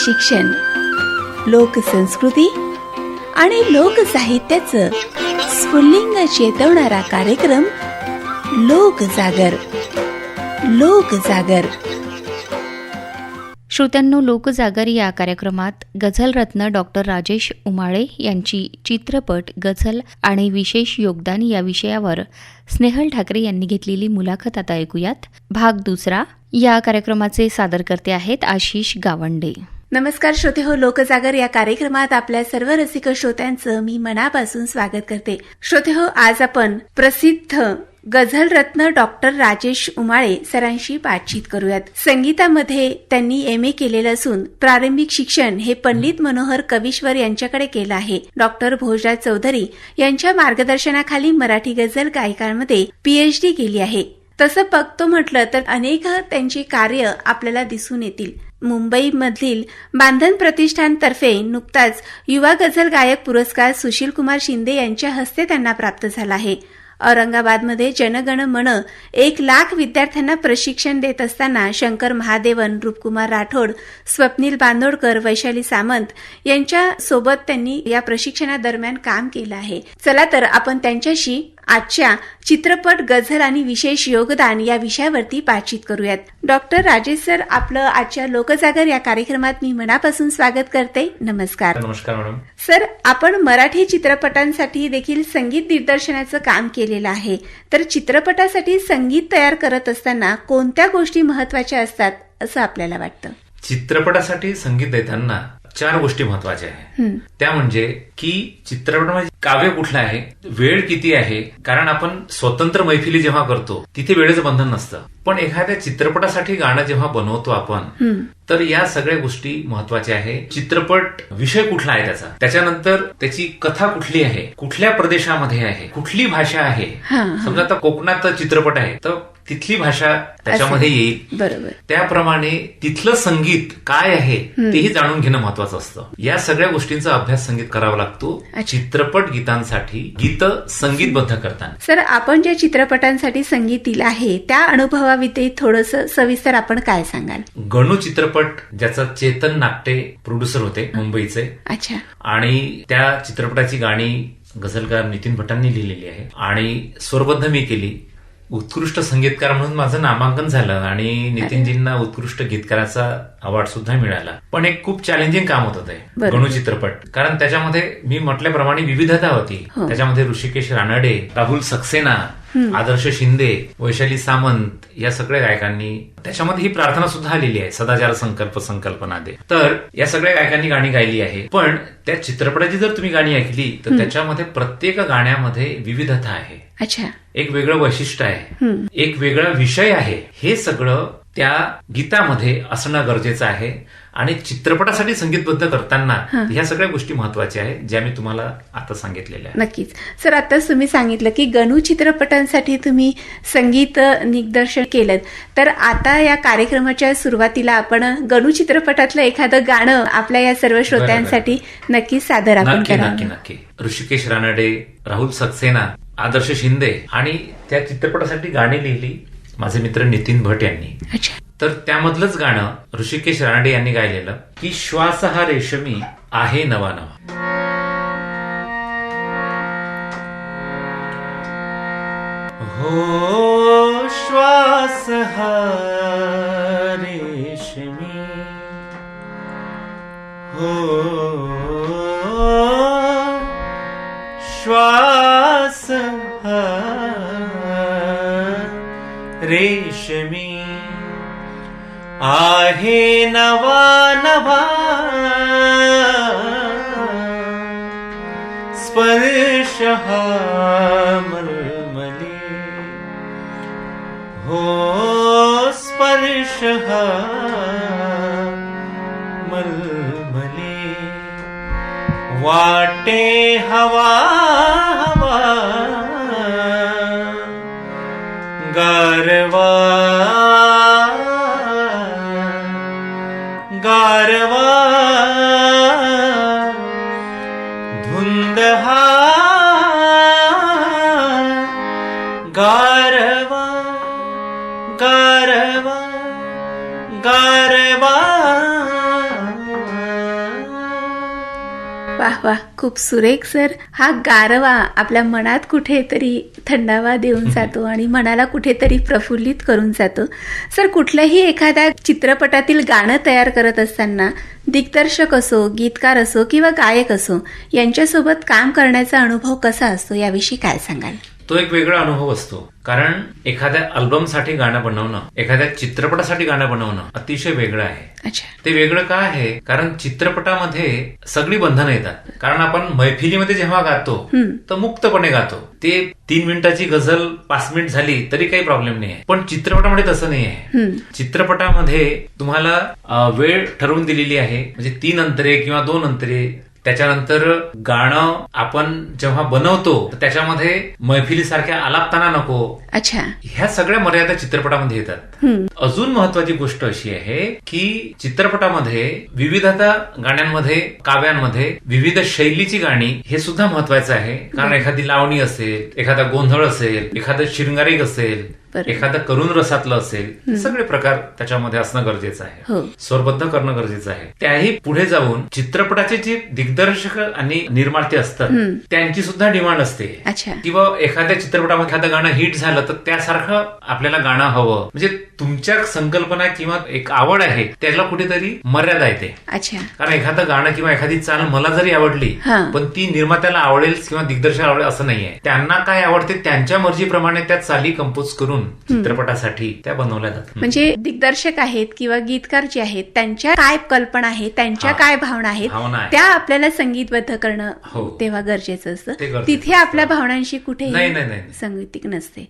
शिक्षण, लोकसंस्कृती आणि लोकसाहित्याचं स्फुल्लिंग चेतवणारा कार्यक्रम लोकजागर. लोकजागर. श्रोत्यांनो, लोकजागर या कार्यक्रमात गझलरत्न डॉक्टर राजेश उमाळे यांची चित्रपट, गझल आणि विशेष योगदान या विषयावर स्नेहल ठाकरे यांनी घेतलेली मुलाखत आता ऐकूयात. भाग दुसरा. या कार्यक्रमाचे सादरकर्ते आहेत आशिष गावंडे. नमस्कार श्रोते हो, लोकजागर या कार्यक्रमात आपल्या सर्व रसिक श्रोत्यांचं मी मनापासून स्वागत करते. श्रोते हो, आज आपण प्रसिद्ध गझलरत्न डॉक्टर राजेश उमाळे सरांशी बातचीत करूयात. संगीतामध्ये त्यांनी MA केलेलं असून प्रारंभिक शिक्षण हे पंडित मनोहर कविश्वर यांच्याकडे केलं आहे. डॉक्टर भोजराज चौधरी यांच्या मार्गदर्शनाखाली मराठी गझल गायकांमध्ये PhD केली आहे. तसं बघतो म्हटलं तर अनेक त्यांची कार्य आपल्याला दिसून येतील. मुंबईमधील बांधन प्रतिष्ठानतर्फे नुकताच युवा गझल गायक पुरस्कार सुशीलकुमार शिंदे यांच्या हस्ते त्यांना प्राप्त झाला आहे. औरंगाबादमध्ये जनगण मन 1,00,000 विद्यार्थ्यांना प्रशिक्षण देत असताना शंकर महादेवन, रूपकुमार राठोड, स्वप्नील बांदोडकर, वैशाली सामंत यांच्या सोबत त्यांनी या प्रशिक्षणादरम्यान काम केलं आहे. चला तर आपण त्यांच्याशी आजच्या चित्रपट, गझल आणि विशेष योगदान या विषयावरती बातचीत करूयात. डॉक्टर राजेश सर, आपलं आजच्या लोकजागर या कार्यक्रमात मी मनापासून स्वागत करते. नमस्कार. नमस्कार मॅडम. सर, आपण मराठी चित्रपटांसाठी देखील संगीत दिग्दर्शनाचं काम केलेलं आहे. तर चित्रपटासाठी संगीत तयार करत असताना कोणत्या गोष्टी महत्वाच्या असतात असं आपल्याला वाटतं? चित्रपटासाठी संगीत देताना 4 गोष्टी महत्वाच्या आहेत. त्या म्हणजे की चित्रपटामध्ये काव्य कुठलं आहे, वेळ किती आहे. कारण आपण स्वतंत्र मैफिली जेव्हा करतो तिथे वेळेचं बंधन नसतं, पण एखाद्या चित्रपटासाठी गाणं जेव्हा बनवतो आपण तर या सगळ्या गोष्टी महत्वाच्या आहे. चित्रपट विषय कुठला आहे त्याचा, त्याच्यानंतर त्याची कथा कुठली आहे, कुठल्या प्रदेशामध्ये आहे, कुठली भाषा आहे. समजा आता कोकणात चित्रपट आहे तर तिथली भाषा त्याच्यामध्ये येईल. बरोबर. त्याप्रमाणे तिथलं संगीत काय आहे तेही जाणून घेणं महत्वाचं असतं. या सगळ्या गोष्टींचा अभ्यास संगीत करावा लागतो चित्रपट गीतांसाठी, गीत संगीतबद्ध करताना. सर, आपण ज्या चित्रपटांसाठी संगीत दिलं आहे त्या अनुभवाविषयी थोडंसं सविस्तर आपण काय सांगाल? गणू चित्रपट, ज्याचा चेतन नागटे प्रोड्युसर होते मुंबईचे. अच्छा. आणि त्या चित्रपटाची गाणी गझलकार नितीन भटांनी लिहिलेली आहे आणि स्वरबद्ध मी केली. उत्कृष्ट संगीतकार म्हणून माझं नामांकन झालं आणि नितीनजींना उत्कृष्ट गीतकाराचा अवॉर्ड सुद्धा मिळाला. पण एक खूप चॅलेंजिंग काम होतं ते गणू चित्रपट, कारण त्याच्यामध्ये मी म्हटल्याप्रमाणे विविधता होती. त्याच्यामध्ये ऋषिकेश रानडे, राहुल सक्सेना, आदर्श शिंदे, वैशाली सामंत या सगळ्या गायकांनी, त्याच्यामध्ये ही प्रार्थना सुद्धा आलेली आहे, सदाचार संकल्प संकल्पना दे. तर या सगळ्या गायकांनी गाणी गायली आहे. पण त्या चित्रपटाची जर तुम्ही गाणी ऐकली तर त्याच्यामध्ये प्रत्येक गाण्यामध्ये विविधता आहे. अच्छा. एक वेगळं वैशिष्ट्य आहे, एक वेगळा विषय आहे. हे सगळं त्या गीतामध्ये असणं गरजेचं आहे. आणि चित्रपटासाठी संगीतबद्ध करताना ह्या सगळ्या गोष्टी महत्वाच्या आहेत, ज्या मी तुम्हाला आता सांगितलेल्या आहेत. नक्कीच. सर, आताच तुम्ही सांगितलं की गणू चित्रपटांसाठी तुम्ही संगीत दिग्दर्शन केलं, तर आता या कार्यक्रमाच्या सुरुवातीला आपण गणू चित्रपटातलं एखादं गाणं आपल्या या सर्व श्रोत्यांसाठी नक्कीच सादर आपण करावं. नक्की नक्की. ऋषिकेश रानडे, राहुल सक्सेना, आदर्श शिंदे आणि त्या चित्रपटासाठी गाणी लिहिली माझे मित्र नितीन भट यांनी. अच्छा. तर त्यामधलंच गाणं ऋषिकेश रानडे यांनी गायलेलं की श्वास हा रेशमी आहे नवा नवा. हो श्वास हा रेशमी, हो श्वास हा रेशमी आहे नवा नवा, स्पर्श हा मलमली, हो स्पर्श हा मलमली, वाटे हवा हवा गारवा गारवा धुंद हा गारवा गारवा गारवा वा, खूप सुरेख सर. हा गारवा आपल्या मनात कुठेतरी थंडावा देऊन जातो आणि मनाला कुठेतरी प्रफुल्लित करून जातो. सर, कुठल्याही एखाद्या चित्रपटातील गाणं तयार करत असताना दिग्दर्शक असो, गीतकार असो किंवा गायक असो यांच्यासोबत काम करण्याचा अनुभव कसा असतो, याविषयी काय सांगाल? तो एक वेगळा अनुभव असतो. कारण एखाद्या अल्बमसाठी गाणं बनवणं, एखाद्या चित्रपटासाठी गाणं बनवणं अतिशय वेगळं आहे. अच्छा. ते वेगळं का आहे? कारण चित्रपटामध्ये सगळी बंधनं येतात. कारण आपण मैफिलीमध्ये जेव्हा गातो तर मुक्तपणे गातो. ते 3 मिनिटाची गझल 5 मिनिट झाली तरी काही प्रॉब्लेम नाही आहे. पण चित्रपटामध्ये तसं नाही आहे. चित्रपटामध्ये तुम्हाला वेळ ठरवून दिलेली आहे, म्हणजे 3 अंतरे किंवा 2 अंतरे. त्याच्यानंतर गाणं आपण जेव्हा बनवतो त्याच्यामध्ये मैफिलीसारख्या आलापताना नको. अच्छा. ह्या सगळ्या मर्यादा चित्रपटामध्ये येतात. अजून महत्वाची गोष्ट अशी आहे की चित्रपटामध्ये विविधता, गाण्यांमध्ये, काव्यांमध्ये विविध शैलीची गाणी, हे सुद्धा महत्वाचं आहे. कारण एखादी लावणी असेल, एखादा गोंधळ असेल, एखादं शृंगारिक असेल, एखादं करुण रसातलं असेल, सगळे प्रकार त्याच्यामध्ये असणं गरजेचं आहे. स्वरबद्ध करणं गरजेचं आहे. त्याही पुढे जाऊन चित्रपटाचे जे दिग्दर्शक आणि निर्माते असतात त्यांची सुद्धा डिमांड असते. किंवा एखाद्या चित्रपटामध्ये एखादं गाणं हिट झालं तर त्यासारखं आपल्याला गाणं हवं. म्हणजे तुमच्या संकल्पना किंवा एक आवड आहे त्याला कुठेतरी मर्यादा येते. कारण एखादं गाणं किंवा एखादी चाल मला जरी आवडली पण ती निर्मात्याला आवडेल किंवा दिग्दर्शकाला आवडेल असं नाहीये. त्यांना काय आवडते त्यांच्या मर्जीप्रमाणे त्या चाली कंपोज करून चित्रपटासाठी त्या बनवल्या जातात. म्हणजे दिग्दर्शक आहेत किंवा गीतकार जे आहेत त्यांच्या काय कल्पना आहेत, त्यांच्या काय भावना आहेत त्या आपल्याला संगीतबद्ध करणं तेव्हा गरजेचं असतं. तिथे आपल्या भावनांशी कुठे संगीतिक नसते.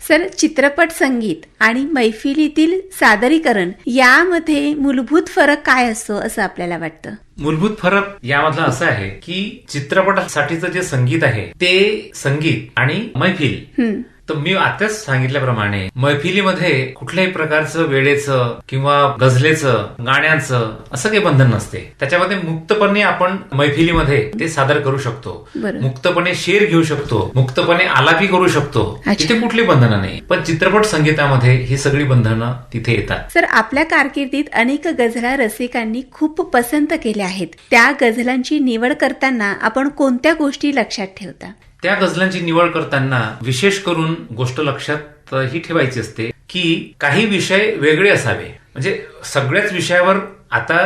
सर, चित्रपट संगीत आणि मैफिलीतील सादरीकरण यामध्ये मूलभूत फरक काय असतो असं आपल्याला वाटतं? मूलभूत फरक यामधला असा आहे की चित्रपटासाठीचं जे संगीत आहे ते संगीत आणि मैफिल, तर मी आताच सांगितल्याप्रमाणे मैफिलीमध्ये कुठल्याही प्रकारचं वेळेचं किंवा गझलेचं, गाण्याचं असं काही बंधन नसते. त्याच्यामध्ये मुक्तपणे आपण मैफिलीमध्ये ते सादर करू शकतो, मुक्तपणे शेर घेऊ शकतो, मुक्तपणे आलापी करू शकतो. तिथे कुठली बंधनं नाही. पण चित्रपट संगीतामध्ये ही सगळी बंधनं तिथे येतात. सर, आपल्या कारकिर्दीत अनेक गझला रसिकांनी खूप पसंत केल्या आहेत. त्या गझलांची निवड करताना आपण कोणत्या गोष्टी लक्षात ठेवता? त्या गझलांची निवड करताना विशेष करून गोष्ट लक्षात ही ठेवायची असते की काही विषय वेगळे असावे. म्हणजे सगळ्याच विषयावर आता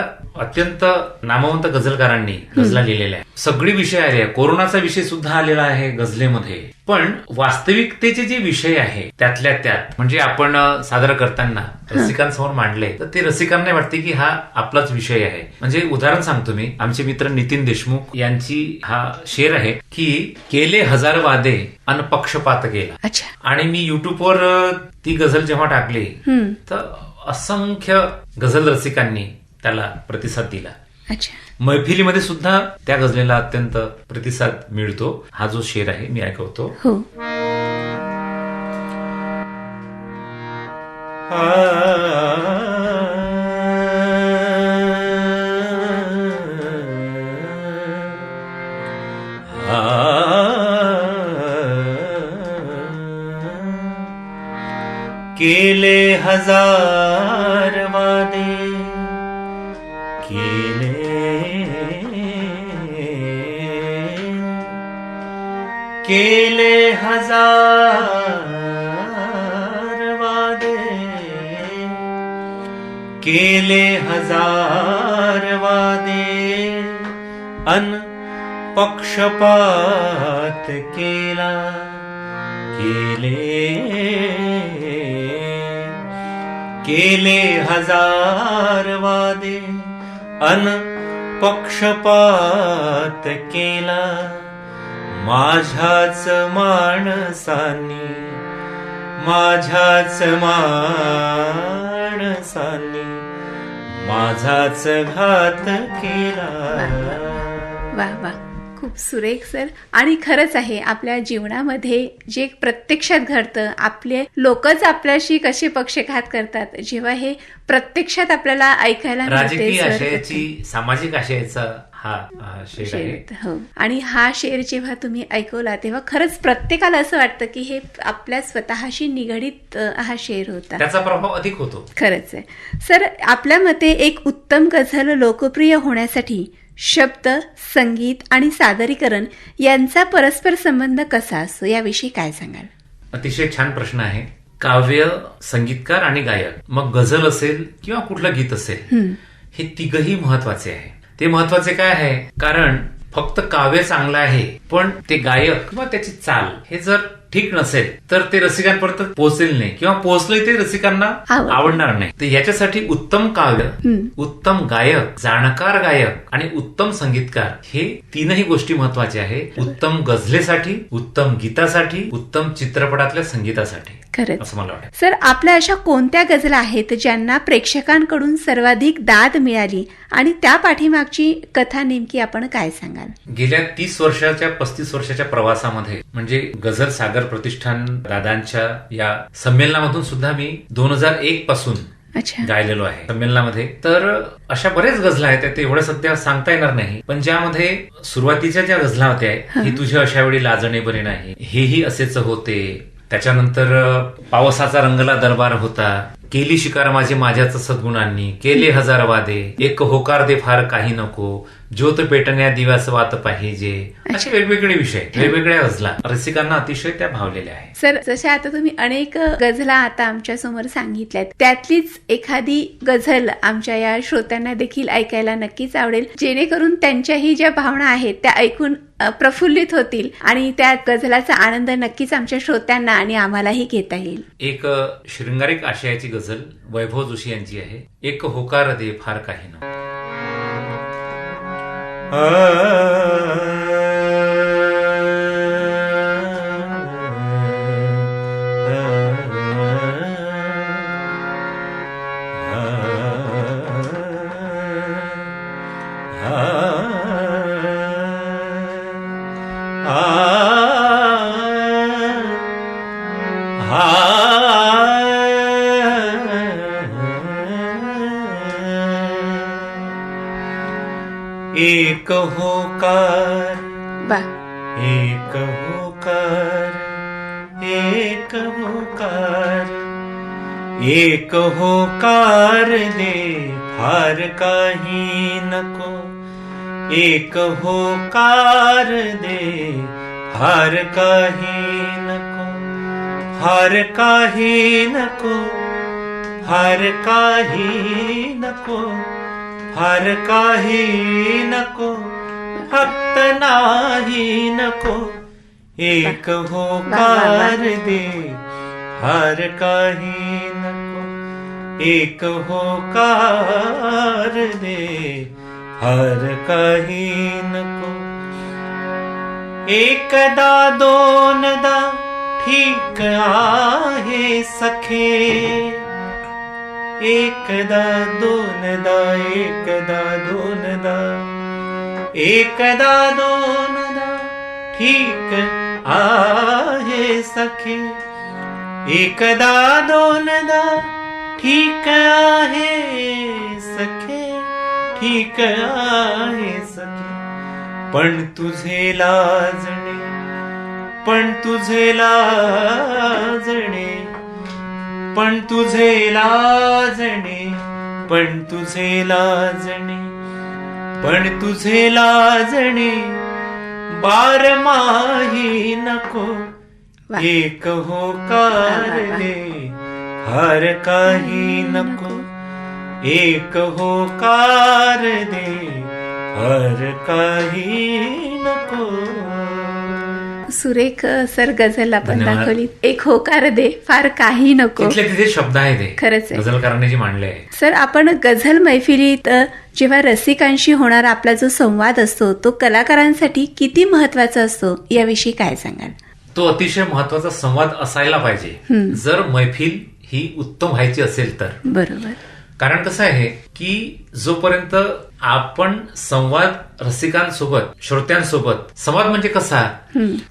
अत्यंत नामवंत गझलकारांनी गझला लिहिलेल्या आहे. सगळे विषय आले, कोरोनाचा विषय सुद्धा आलेला आहे गझलेमध्ये. पण वास्तविकतेचे जे विषय आहे त्यातल्या त्यात म्हणजे आपण सादर करताना रसिकांसमोर मांडले तर ते रसिकांना वाटते की हा आपलाच विषय आहे. म्हणजे उदाहरण सांगतो मी. आमचे मित्र नितीन देशमुख यांची हा शेर आहे की केले हजार वादे अन पक्षपात केला. आणि मी युट्यूबवर ती गझल जेव्हा टाकली तर असंख्य गझल रसिकांनी त्याला प्रतिसाद दिला. मैफिलीमध्ये सुद्धा त्या गझलेला अत्यंत प्रतिसाद मिळतो. हा जो शेर आहे मी ऐकवतो. केले हजार वादे, केले हजार वादे, केले हजार वादे अन पक्षपात केला. केले हजार वादे अन पक्षपात केला. माझ्याच माणसांनी, माझ्याच माणसांनी माझाच घात केला. वा वा, खूप सुरेख सर. आणि खरंच आहे आपल्या जीवनामध्ये जे प्रत्यक्षात घडतं, आपले लोकच आपल्याशी कसे पक्षघात करतात, जेव्हा हे प्रत्यक्षात आपल्याला ऐकायला मिळते. राजकीय आशयाची, सामाजिक आशयाचा हा शेर आहे. हो. आणि हा शेर जेव्हा तुम्ही ऐकवला तेव्हा खरंच प्रत्येकाला असं वाटतं की हे आपल्या स्वतःशी निगडीत हा शेर होता. त्याचा प्रभाव अधिक होतो. खरंच आहे. सर, आपल्या मते एक उत्तम गझल लोकप्रिय होण्यासाठी शब्द, संगीत आणि सादरीकरण यांचा परस्पर संबंध कसा असतो याविषयी काय सांगाल? अतिशय छान प्रश्न आहे. काव्य, संगीतकार आणि गायक, मग गझल असेल किंवा कुठलं गीत असेल, हे तिघही महत्वाचे आहे. ते महत्वाचे काय आहे? कारण फक्त काव्य चांगलं आहे पण ते गायक किंवा त्याची चाल हे जर ठीक नसेल तर ते रसिकांपर्यंत पोहोचेल नाही किंवा पोहोचले ते रसिकांना आवडणार नाही. तर याच्यासाठी उत्तम काव्य, उत्तम गायक, जाणकार गायक आणि उत्तम संगीतकार हे तीनही गोष्टी महत्वाच्या आहे. उत्तम गझलेसाठी, उत्तम गीतासाठी, उत्तम चित्रपटातल्या संगीतासाठी, खरंच असं मला वाटतं. सर, आपल्या अशा कोणत्या गझला आहेत ज्यांना प्रेक्षकांकडून सर्वाधिक दाद मिळाली आणि त्या पाठीमागची कथा नेमकी आपण काय सांगाल? गेल्या 30 वर्षाच्या 35 वर्षाच्या प्रवासामध्ये म्हणजे गझल सागर प्रतिष्ठान दादांच्या या संमेलनामधून सुद्धा मी 2001 पासून गायलेलो आहे संमेलनामध्ये. तर अशा बरेच गझला आहेत, ते एवढं सध्या सांगता येणार नाही, पण ज्यामध्ये सुरुवातीच्या ज्या गझला होत्या, ही तुझ्या अशा वेळी लाजणे बरे नाही, हेही असेच होते, त्याच्यानंतर पावसाचा रंगला दरबार होता, केली शिकार माझी माझ्याच सद्गुणांनी, केले हजार वादे, एक होकार दे फार काही नको, ज्योत पेटण्या दिव्यास वात पाहिजे, असे वेगवेगळे विषय, वेगवेगळ्या गझला रसिकांना अतिशय त्या भावलेल्या आहेत. सर, जसे आता तुम्ही अनेक गझला आता आमच्या समोर सांगितल्यात, त्यातलीच एखादी गझल आमच्या या श्रोत्यांना देखील ऐकायला नक्कीच आवडेल, जेणेकरून त्यांच्याही ज्या भावना आहेत त्या ऐकून प्रफुल्लित होतील आणि त्या गझलाचा आनंद नक्कीच आमच्या श्रोत्यांना आणि आम्हालाही घेता येईल. एक शृंगारिक आशयाची गझल वैभव जोशी यांची आहे, एक होकार दे फार काही नको. एक होकार, बा एक होकार, एक होकार, एक होकार दे फार काही नको, एक होकार दे फार काही नको, फार काही नको, फार काही नको, फार काही नको, फक्त नाही नको, एक होकार दे फार काही नको, एक होकार दे फार काही नको. एकदा दोनदा ठीक आहे सखे, एकदा दोनदा, एकदा दोनदा, एकदा दोनदा ठीक आहे सखे, एकदा दोनदा ठीक आहे सखे, ठीक आहे सखे. पण तुझे लाजणे, पण तुझे लाजणे, पण तुझे लाजणे, पण तुझे लाजणे, पण तुझे लाजणे बारमाही नको, एक होकार दे फार काही नको, एक होकार दे फार काही नको. सुरेख सर गझल आपण धन्यवाद. दाखवली, एक होकार दे फार काही नको. तिथले तिथे शब्द आहे ते खरंच आहे. गझलकारांनी जे मांडले आहे. सर, आपण गझल मैफिलीत जेव्हा रसिकांशी होणारा आपला जो संवाद असतो तो कलाकारांसाठी किती महत्वाचा असतो याविषयी काय सांगाल? तो अतिशय महत्वाचा संवाद असायला पाहिजे जर मैफिल ही उत्तम व्हायची असेल तर. बरोबर. कारण कसं आहे की जोपर्यंत आपण संवाद रसिकांसोबत, श्रोत्यांसोबत, संवाद म्हणजे कसा,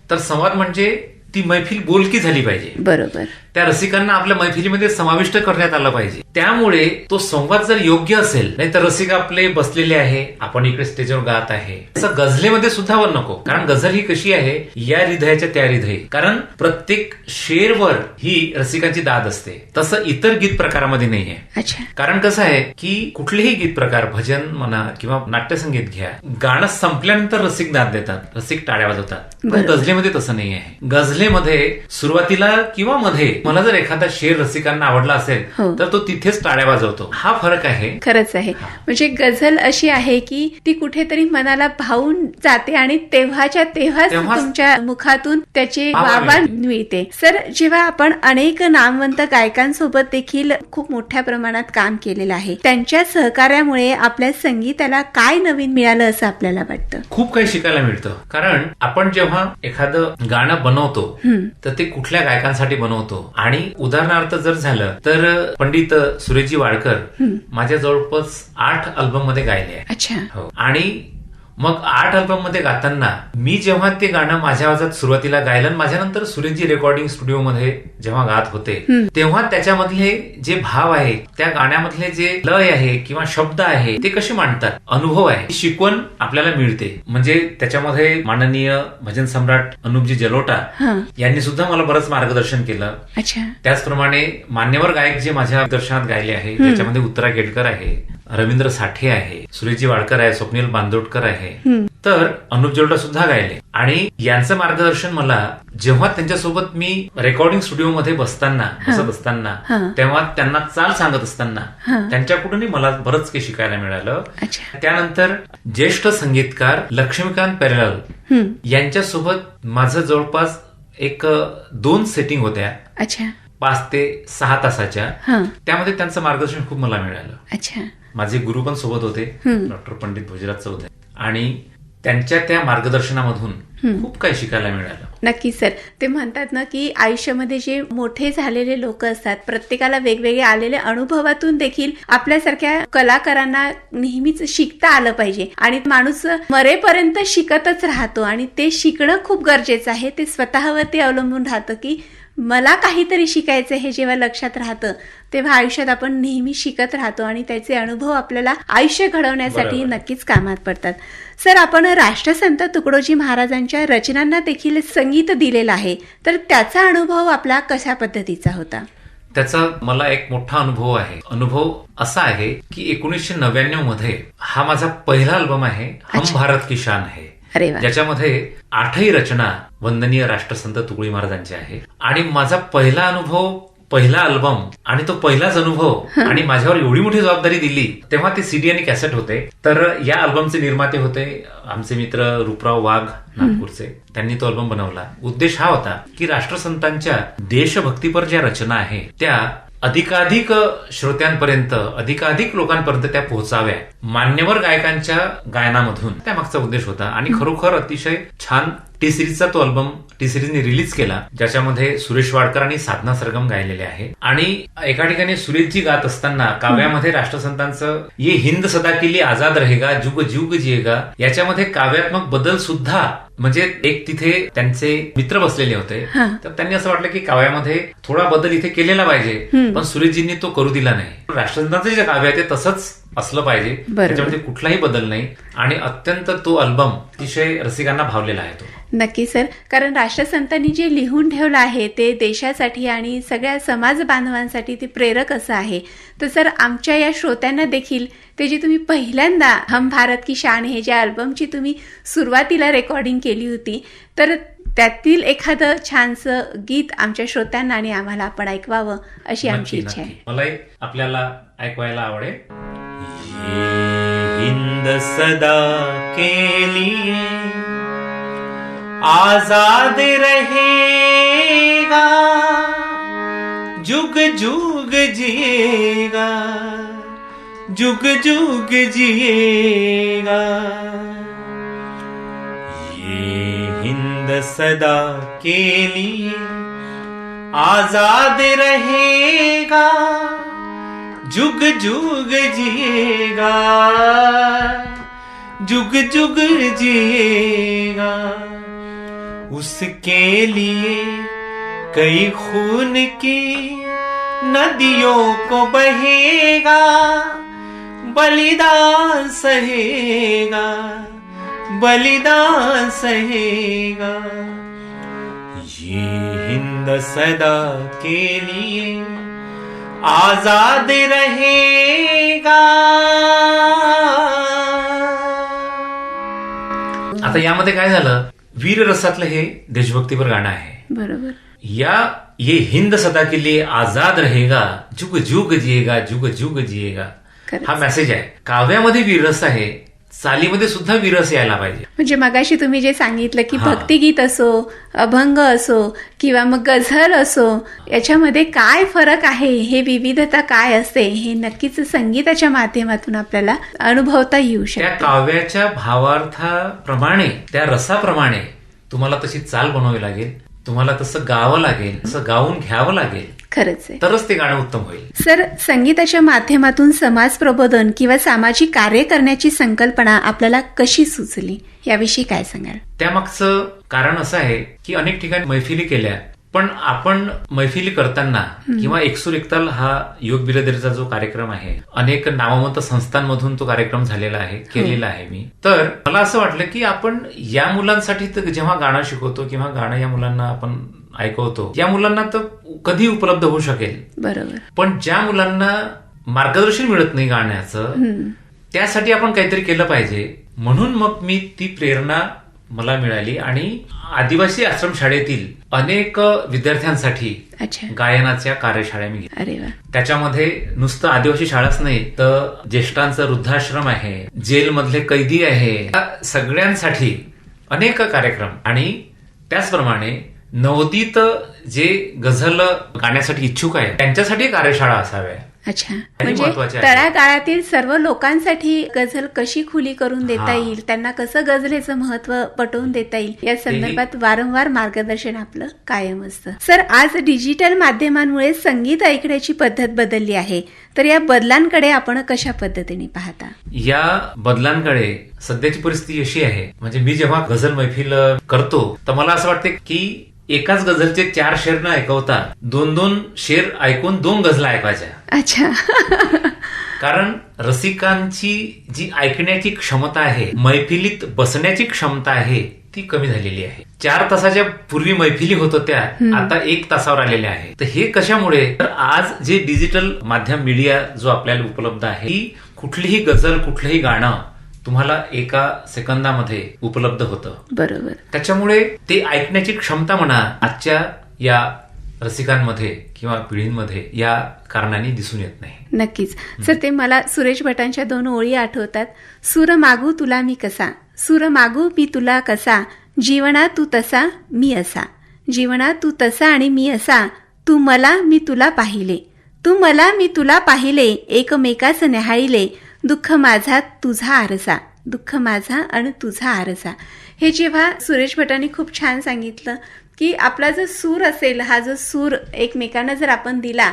तर संवाद म्हणजे ती मैफिल बोलकी झाली पाहिजे. बरोबर. त्या रसिकांना आपल्या मैफिलीमध्ये समाविष्ट करण्यात आलं पाहिजे. त्यामुळे तो संवाद जर योग्य असेल, नाही तर रसिक आपले बसलेले आहे, आपण इकडे स्टेजवर गात आहे, असं गझलेमध्ये सुद्धा नको. कारण गझल ही कशी आहे, या हृदयाच्या त्या हृदय. कारण प्रत्येक शेरवर ही रसिकांची दाद असते, तसं इतर गीत प्रकारामध्ये नाहीये. अच्छा. कारण कसं आहे की कुठलेही गीत प्रकार, भजन म्हणा किंवा नाट्यसंगीत घ्या, गाणं संपल्यानंतर रसिक दाद देतात, रसिक टाळ्या वाजवतात. पण गझलेमध्ये तसं नाही आहे. गझलेमध्ये सुरुवातीला किंवा मध्ये मला जर एखादा शेर रसिकांना आवडला असेल तर तो तिथेच टाळ्या वाजवतो. हा फरक आहे. खरंच आहे. म्हणजे गझल अशी आहे की ती कुठेतरी मनाला भावून जाते आणि तेव्हाच्या तेव्हाच तुमच्या मुखातून त्याचे वाहवा मिळते. सर, जेव्हा आपण अनेक नामवंत गायकांसोबत देखील खूप मोठ्या प्रमाणात काम केलेलं आहे, त्यांच्या सहकार्यामुळे आपल्या संगीताला काय नवीन मिळालं असं आपल्याला वाटतं? खूप काही शिकायला मिळतं. कारण आपण जेव्हा एखादं गाणं बनवतो तर ते कुठल्या गायकांसाठी बनवतो. आणि उदाहरणार्थ जर झालं तर पंडित सुरेशजी वाडकर माझ्या जवळपास 8 अल्बम मध्ये गायले आहे. अच्छा. हो. आणि मग 8 अल्बम मध्ये गाताना मी जेव्हा ते गाणं माझ्या आवाजात सुरुवातीला गायलं, माझ्यानंतर सुरेशजी रेकॉर्डिंग स्टुडिओमध्ये जेव्हा गात होते, तेव्हा त्याच्यामधले जे भाव आहे, त्या गाण्यामधले जे लय आहे किंवा शब्द आहे, ते कसे मांडतात, अनुभव आहे, शिकवण आपल्याला मिळते. म्हणजे त्याच्यामध्ये माननीय भजन सम्राट अनुपजी जलोटा यांनी सुद्धा मला बरंच मार्गदर्शन केलं. अच्छा. त्याचप्रमाणे मान्यवर गायक जे माझ्या दर्शनात गायले आहे, त्याच्यामध्ये उत्तरा केडकर आहे, रवींद्र साठे आहे, सुरेशजी वाडकर आहे, स्वप्नील बांदोडकर आहे, तर अनुप जलोटा सुद्धा गायले. आणि यांचं मार्गदर्शन मला जेव्हा त्यांच्यासोबत मी रेकॉर्डिंग स्टुडिओमध्ये बसत असताना, तेव्हा त्यांना चाल सांगत असताना त्यांच्याकडूनही मला बरंच काही शिकायला मिळालं. त्यानंतर ज्येष्ठ संगीतकार लक्ष्मीकांत पेरेलाल यांच्यासोबत माझं जवळपास 2 सेटिंग होत्या. अच्छा. 5 ते 6 तासाच्या. त्यामध्ये त्यांचं मार्गदर्शन खूप मला मिळालं. अच्छा. माझे गुरु पण सोबत होते, डॉक्टर पंडित भोजराज चौधरी, आणि त्यांच्या त्या मार्गदर्शनामधून खूप काही शिकायला मिळालं. नक्की सर. ते म्हणतात ना की आयुष्यामध्ये जे मोठे झालेले लोक असतात, प्रत्येकाला वेगवेगळे आलेले अनुभवातून देखील आपल्यासारख्या कलाकारांना नेहमीच शिकता आलं पाहिजे. आणि माणूस मरेपर्यंत शिकतच राहतो आणि ते शिकणं खूप गरजेचं आहे. ते स्वतःवरती अवलंबून राहतं की मला काहीतरी शिकायचं हे जेव्हा लक्षात राहतं तेव्हा आयुष्यात आपण नेहमी शिकत राहतो आणि त्याचे अनुभव आपल्याला आयुष्य घडवण्यासाठी नक्कीच कामात पडतात. सर, आपण राष्ट्रसंत तुकडोजी महाराजांच्या रचनांना देखील संगीत दिलेलं आहे, तर त्याचा अनुभव आपला कशा पद्धतीचा होता? त्याचा मला एक मोठा अनुभव आहे. अनुभव असा आहे की 1999 मध्ये हा माझा पहिला अल्बम आहे, हम भारत की शान है, ज्याच्यामध्ये 8ही रचना वंदनीय राष्ट्रसंत तुकडोजी महाराजांची आहे. आणि माझा पहिला अनुभव, पहिला अल्बम आणि तो पहिलाच अनुभव, आणि माझ्यावर एवढी मोठी जबाबदारी दिली. तेव्हा ते सीडी आणि कॅसेट होते. तर या अल्बमचे निर्माते होते आमचे मित्र रूपराव वाघ नागपूरचे. त्यांनी तो अल्बम बनवला. उद्देश हा होता की राष्ट्रसंतांच्या देशभक्तीपर ज्या रचना आहे त्या अधिकाधिक श्रोत्यांपर्यंत, अधिकाधिक लोकांपर्यंत त्या पोहोचाव्या मान्यवर गायकांच्या गायनामधून, त्यामागचा उद्देश होता. आणि खरोखर अतिशय छान टी सिरीजचा तो अल्बम टी सिरीजने रिलीज केला, ज्याच्यामध्ये सुरेश वाडकर आणि साधना सरगम गायलेले आहे. आणि एका ठिकाणी सुरेशजी गात असताना काव्यामध्ये राष्ट्रसंतांचं ये हिंद सदा केली आझाद रहेगा जुग जुग जिएगा, याच्यामध्ये काव्यात्मक बदल सुद्धा, म्हणजे एक तिथे त्यांचे मित्र बसलेले होते, तर त्यांनी असं वाटलं की काव्यामध्ये थोडा बदल इथे केलेला पाहिजे, पण सुरेशजींनी तो करू दिला नाही. राष्ट्रसंतांचं जे काव्य आहे ते तसंच असलं पाहिजे, त्याच्यामध्ये कुठलाही बदल नाही. आणि अत्यंत तो अल्बम अतिशय रसिकांना भावलेला आहे तो. नक्की सर. कारण राष्ट्रसंतांनी जे लिहून ठेवलं आहे ते देशासाठी आणि सगळ्या समाज बांधवांसाठी ते प्रेरक असं आहे. तर सर, आमच्या या श्रोत्यांना देखील ते जे तुम्ही पहिल्यांदा हम भारत की शान हे ज्या अल्बमची तुम्ही सुरुवातीला रेकॉर्डिंग केली होती, तर त्यातील एखादं छानसं गीत आमच्या श्रोत्यांना आणि आम्हाला आपण ऐकवावं अशी आमची इच्छा आहे. मलाही आपल्याला ऐकवायला आवडेल. हिंद सदा के लिए आजाद रहेगा, जुग जुग जिएगा, जुग जुग जिएगा. ये हिंद सदा के लिए आजाद रहेगा, जुग जुग जिएगा, जुग जुग जिएगा. उसके लिए कई खून की नदियों को बहेगा, बलिदान सहेगा, बलिदान सहेगा। ये हिंद सदा के लिए आजाद रहेगा। आता यामध्ये काय झालं, वीर रसातलं हे देशभक्तीपर गाणं आहे. बरोबर. ये हिंद सदा के लिए आजाद रहेगा, जुग जुग जिएगा, जुग जुग जिएगा, खरंच. हा मेसेज आहे. काव्यामध्ये वीररस आहे, चालीमध्ये सुद्धा वीररस यायला पाहिजे. म्हणजे मगाशी तुम्ही जे सांगितलं की हा. भक्तिगीत असो, अभंग असो किंवा मग गझल असो, याच्यामध्ये काय फरक आहे, हे विविधता काय असते, हे नक्कीच संगीताच्या माध्यमातून आपल्याला अनुभवता येऊ त्या शकते. काव्याच्या भावार्थाप्रमाणे, त्या रसाप्रमाणे तुम्हाला तशी चाल बनवावी लागेल, तुम्हाला तसं गावं लागेल, तसं गाऊन घ्यावं लागेल, खरंच आहे. तरच ते गाणं उत्तम होईल. सर, संगीताच्या माध्यमातून समाज प्रबोधन किंवा सामाजिक कार्य करण्याची संकल्पना आपल्याला कशी सुचली, याविषयी काय सांगाल? त्यामागचं कारण असं आहे की अनेक ठिकाणी मैफिली केल्या, पण आपण मैफिली करताना किंवा एकसूर एकताल हा योग बिरादरीचा जो कार्यक्रम आहे, अनेक नामवंत संस्थांमधून तो कार्यक्रम झालेला आहे, केलेला आहे मी. तर मला असं वाटलं की आपण या मुलांसाठी तर जेव्हा गाणं शिकवतो किंवा गाणं या मुलांना आपण ऐकवतो, या मुलांना तर कधी उपलब्ध होऊ शकेल, बरोबर. पण ज्या मुलांना मार्गदर्शन मिळत नाही गाण्याचं, त्यासाठी आपण काहीतरी केलं पाहिजे. म्हणून मग मी ती प्रेरणा मला मिळाली आणि आदिवासी आश्रमशाळेतील अनेक विद्यार्थ्यांसाठी अच्छा. गायनाच्या कार्यशाळा मी घेतल्या. अरे वा. त्याच्यामध्ये नुसतं आदिवासी शाळाच नाही, तर ज्येष्ठांचा वृद्धाश्रम आहे, जेलमधले कैदी आहे, या सगळ्यांसाठी अनेक कार्यक्रम. आणि त्याचप्रमाणे नवोदित जे गझल गाण्यासाठी इच्छुक आहे त्यांच्यासाठी कार्यशाळा असाव्या. अच्छा. हे म्हणजे महत्त्वाचे आहे. तळागाळातील सर्व लोकांसाठी गझल कशी खुली करून देता हा. येईल, त्यांना कसं गझलेचं महत्व पटवून देता येईल, या संदर्भात वारंवार मार्गदर्शन आपलं कायम असतं. सर, आज डिजिटल माध्यमांमुळे संगीत ऐकण्याची पद्धत बदलली आहे, तर या बदलांकडे आपण कशा पद्धतीने पाहता? या बदलांकडे सध्याची परिस्थिती अशी आहे, म्हणजे मी जेव्हा गझल मैफिल करतो तर मला असं वाटतं की एकाच गझलचे 4 शेर न ऐकवता 2-2 शेर ऐकून 2 गझला ऐकायच्या. अच्छा. कारण रसिकांची जी ऐकण्याची क्षमता आहे, मैफिलीत बसण्याची क्षमता आहे, ती कमी झालेली आहे. 4 तासाच्या पूर्वी मैफिली होत होत्या, आता 1 तासावर आलेल्या आहे. तर हे कशामुळे, तर आज जे डिजिटल माध्यम मीडिया जो आपल्याला उपलब्ध आहे, की कुठलीही गझल, कुठलंही गाणं तुम्हाला एका सेकंदामध्ये उपलब्ध होतं. बरोबर. त्याच्यामुळे ते ऐकण्याची क्षमता म्हणा आजच्या या रसिकांमध्ये किंवा पिढींमध्ये या कारणाने दिसून येत नाही. नक्कीच. सर, ते मला सुरेश भटांच्या 2 ओळी आठवतात. सूर मागू तुला मी कसा, सूर मागू मी तुला कसा, जीवना तू तसा मी असा, जीवना तू तसा आणि मी असा, तू मला मी तुला पाहिले, तू मला मी तुला पाहिले, एकमेकाच न्याहाळीले, दुःख माझा तुझा आरसा, दुःख माझा आणि तुझा आरसा. हे जेव्हा सुरेश भटांनी खूप छान सांगितलं की आपला जो सूर असेल, हा जो सूर एकमेकांना जर आपण दिला,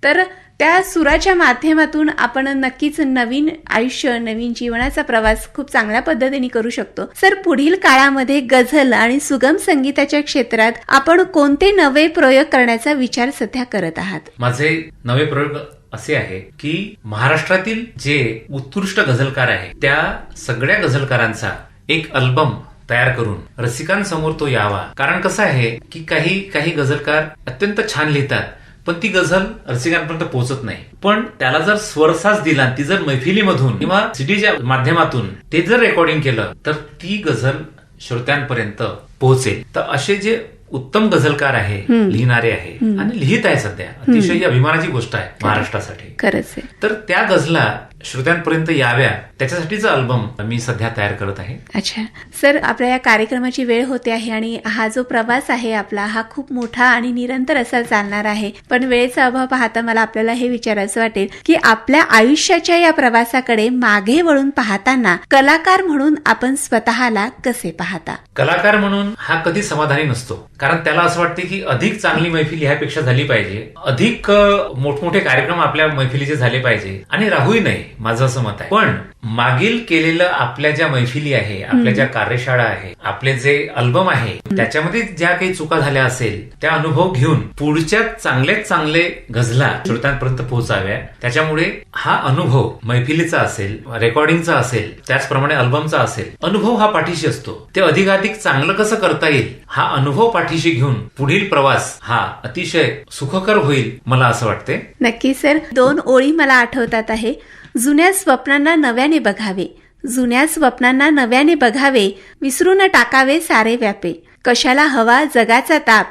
तर त्या सुराच्या माध्यमातून आपण नक्कीच नवीन आयुष्य, नवीन जीवनाचा प्रवास खूप चांगल्या पद्धतीने करू शकतो. सर, पुढील काळामध्ये गझल आणि सुगम संगीताच्या क्षेत्रात आपण कोणते नवे प्रयोग करण्याचा विचार सध्या करत आहात? माझे नवे प्रयोग असे आहे की महाराष्ट्रातील जे उत्कृष्ट गझलकार आहे, त्या सगळ्या गझलकारांचा एक अल्बम तयार करून रसिकांसमोर तो यावा. कारण कसं आहे की काही गझलकार अत्यंत छान लिहितात, पण ती गझल रसिकांपर्यंत पोहोचत नाही. पण त्याला जर स्वरसाज दिला, ती जर मैफिलीमधून किंवा सीडीच्या माध्यमातून ते जर रेकॉर्डिंग केलं, तर ती गझल श्रोत्यांपर्यंत पोहोचेल. तर असे जे उत्तम गझलकार आहे, लिहिणारे आहे आणि लिहित आहे सध्या, अतिशय ही अभिमानाची गोष्ट आहे महाराष्ट्रासाठी. खरंच आहे. तर त्या गझला श्रोत्यांपर्यंत याव्या, त्याच्यासाठीचा अल्बम मी सध्या तयार करत आहे. अच्छा. सर, आपल्या या कार्यक्रमाची वेळ होते आहे आणि हा जो प्रवास आहे आपला, हा खूप मोठा आणि निरंतर असा चालणार आहे. पण वेळेचा अभाव पाहता मला आपल्याला हे विचारायचं वाटेल की आपल्या आयुष्याच्या या प्रवासाकडे मागे वळून पाहताना कलाकार म्हणून आपण स्वतःला कसे पाहता? कलाकार म्हणून हा कधी समाधानी नसतो, कारण त्याला असं वाटते की अधिक चांगली मैफिल ह्यापेक्षा झाली पाहिजे, अधिक मोठमोठे कार्यक्रम आपल्या मैफिलीचे झाले पाहिजे आणि राहूही नाही. माझं असं मत आहे. पण मागील केलेलं आपल्या ज्या मैफिली आहे, आपल्या ज्या कार्यशाळा आहे, आपले जे अल्बम आहे, त्याच्यामध्ये ज्या काही चुका झाल्या असेल त्या अनुभव घेऊन पुढच्या चांगल्यात चांगले गझला श्रोत्यांपर्यंत पोहोचाव्या. त्याच्यामुळे हा अनुभव मैफिलीचा असेल, रेकॉर्डिंगचा असेल, त्याचप्रमाणे अल्बमचा असेल, अनुभव हा पाठीशी असतो. ते अधिकाधिक चांगलं कसं करता येईल हा अनुभव पाठीशी घेऊन पुढील प्रवास हा अतिशय सुखकर होईल, मला असं वाटते. नक्की सर, 2 ओळी मला आठवतात आहे. जुन्या स्वप्नांना नव्याने बघावे, जुन्या स्वप्नांना नव्याने बघावे, विसरून टाकावे सारे व्यापे. कशाला हवा जगाचा ताप,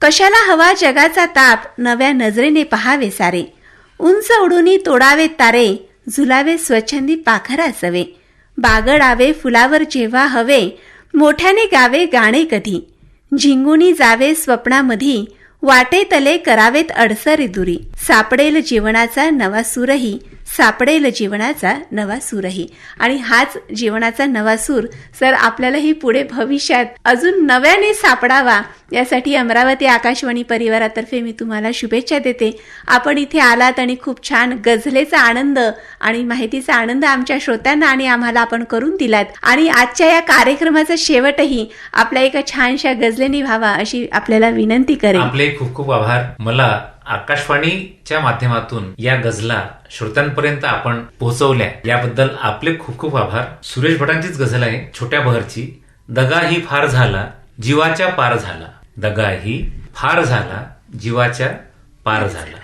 कशाला हवा जगाचा ताप, नव्या नजरेने पहावे सारे. उंच उडूनी तोडावे तारे, झुलावे स्वच्छंदी पाखर असावे. बागडावे फुलावर जेव्हा हवे, मोठ्याने गावे गाणे कधी. झिंगुनी जावे स्वप्नामधी, वाटे तले करावेत अडसरी दुरी. सापडेल जीवनाचा नवा सूरही, सापडेल जीवनाचा नवा सूरही. आणि हाच जीवनाचा नवा सूर सर आपल्यालाही पुढे भविष्यात अजून नव्याने सापडावा, यासाठी अमरावती आकाशवाणी परिवारातर्फे मी तुम्हाला शुभेच्छा देते. आपण इथे आलात आणि खूप छान गझलेचा आनंद आणि माहितीचा आनंद आमच्या श्रोत्यांना आणि आम्हाला आपण करून दिलात. आणि आजच्या या कार्यक्रमाचा शेवटही आपल्या एका छानशा गझलेने व्हावा अशी आपल्याला विनंती करेन. आपले खूप खूप आभार. मला आकाशवाणीच्या माध्यमातून या गझला श्रोत्यांपर्यंत आपण पोहोचवल्या याबद्दल आपले खूप खूप आभार. सुरेश भटांचीच गझल आहे, छोट्या बहरची. दगाही फार झाला, जीवाच्या पार झाला. दगाही फार झाला, जीवाच्या पार झाला.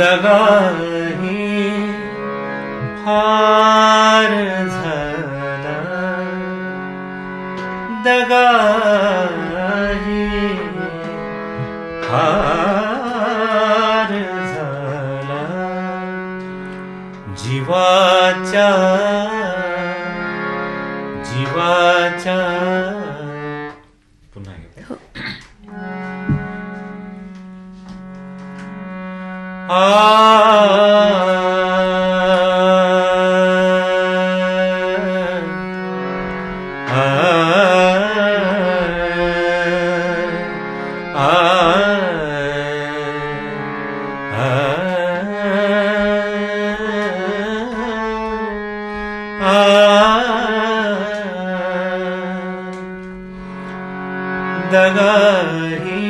दगाही फार झाला, दगाही फार झाला, जीवाच्या पुन्हा एकदा. दगाही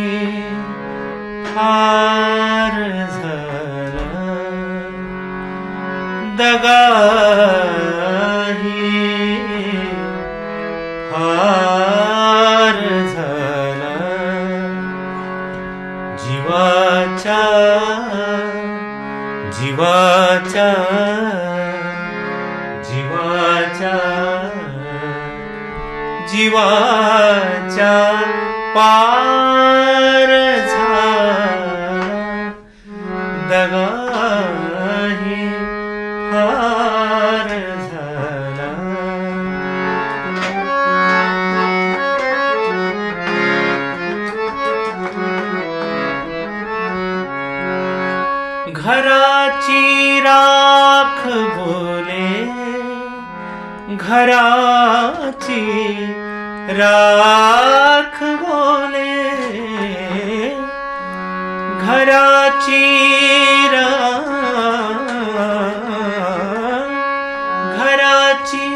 फार झाला, दगाही फार झाला, जीवाच्या पार झाला, दगाही फार झाला. घराची राख बोले, घराची राख बोले, घराची घराची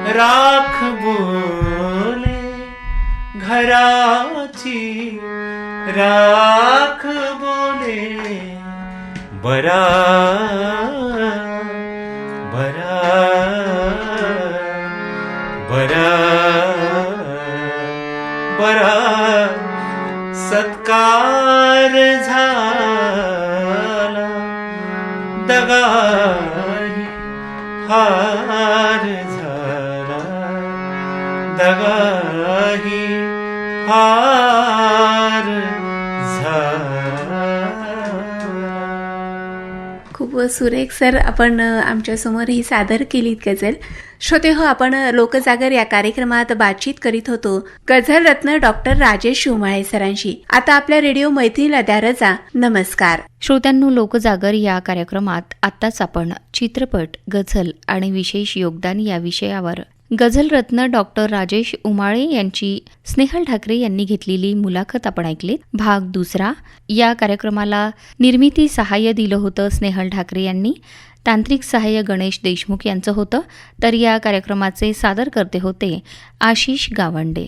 राख बोले, घराची राख बोले. बरा बरा बरा बरा सत्कार झाला, दगाही फार झाला, दगाही फार झाला. खूप व सुरेख सर आपण आमच्या समोर ही सादर केलीत गझल. श्रोते हो, आपण लोकजागर या कार्यक्रमात बातचीत करीत होतो गझल रत्न डॉक्टर राजेश उमाळे सरांशी. आता आपल्या रेडिओ मैत्रीला द्या रजा. नमस्कार. श्रोत्यांनो, लोकजागर या कार्यक्रमात आत्ताच आपण चित्रपट, गझल आणि विशेष योगदान या विषयावर गझल रत्न डॉक्टर राजेश उमाळे यांची स्नेहल ठाकरे यांनी घेतलेली मुलाखत आपण ऐकलीत. भाग दुसरा. या कार्यक्रमाला निर्मिती सहाय्य दिलं होतं स्नेहल ठाकरे यांनी. तांत्रिक सहाय्य गणेश देशमुख यांचं होतं. तर या कार्यक्रमाचे सादरकर्ते होते आशिष गावंडे.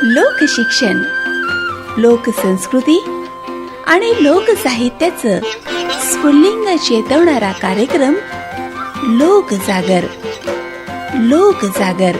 लोकशिक्षण, लोकसंस्कृती आणि लोकसाहित्याचं स्फुल्लिंग चेतवणारा कार्यक्रम लोकजागर. लोकजागर